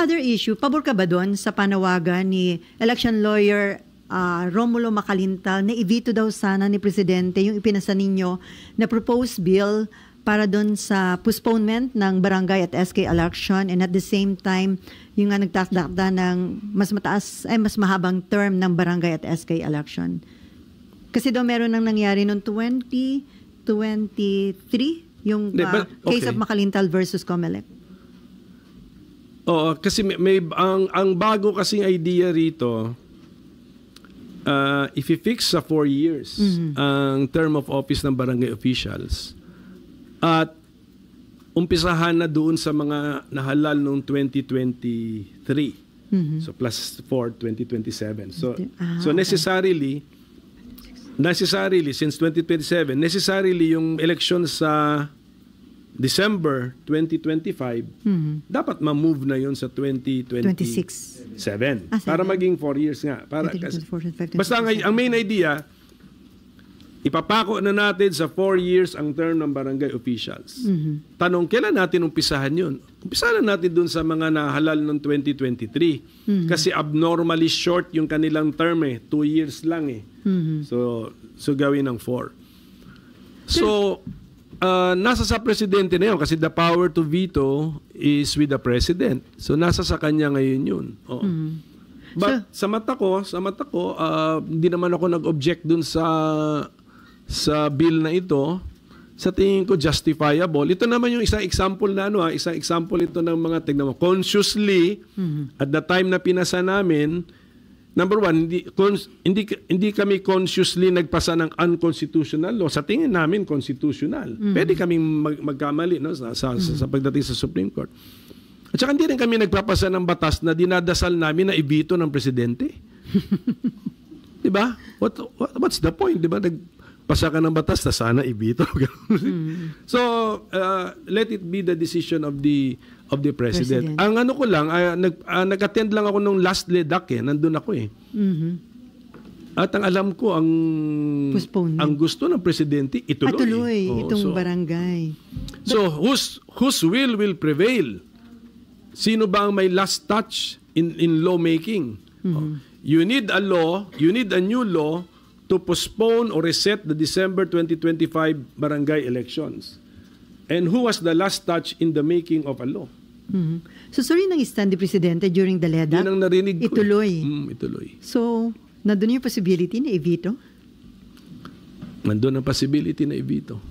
other issue, pabor ka ba doon sa panawagan ni election lawyer Romulo Macalintal na i-veto daw sana ni Presidente yung ipinasa ninyo na proposed bill para doon sa postponement ng barangay at SK election, and at the same time yung nga nagtatakda ng mas mahabang term ng barangay at SK election? Kasi daw meron nang nangyari noong 2023 yung case of Macalintal versus Comelec. Oo, kasi ang bago kasing idea rito, if you fix sa 4 years ang term of office ng barangay officials at umpisahan na doon sa mga nahalal noong 2023, so plus 4, 2027. So necessarily since 2027, necessarily yung election sa December 2025, dapat ma-move na yun sa 2026. 7. Para maging 4 years nga. Basta ang main idea, ipapako na natin sa 4 years ang term ng barangay officials. Tanong, kailan natin umpisahan yun? Umpisahan natin dun sa mga nahalal noong 2023. Kasi abnormally short yung kanilang term 2 years lang So gawin ng 4. So, nasa sa presidente na yun kasi the power to veto is with the president. So nasa sa kanya ngayon yun. But sa mata ko, hindi naman ako nag-object dun sa bill na ito. Sa tingin ko justifiable. Ito naman yung isang example na isang example ito ng mga tignan mo. Consciously, at the time na pinasa namin, number one, hindi kami consciously nagpasa ng unconstitutional law. Sa tingin namin, constitutional. Pwede kaming magkamali sa pagdating sa Supreme Court. At saka hindi rin kami nagpapasa ng batas na dinadasal namin na ibito ng presidente. Diba? What's the point? Diba? Nagpasa ka ng batas na sana ibito. So, let it be the decision of the president. Ang ano ko lang, nag-attend lang ako nung last LEDAC nandun ako At ang alam ko, ang gusto ng presidente, ituloy. Itong barangay. So, whose will prevail? Sino ba ang may last touch in lawmaking? You need a new law to postpone or reset the December 2025 barangay elections. And who has the last touch in the making of a law? So, sorry nang stand ni Presidente during the LEDAC? Yan ang narinig ko. Ituloy. Ituloy. So, nandun yung possibility na i-veto? Nandun ang possibility na i-veto.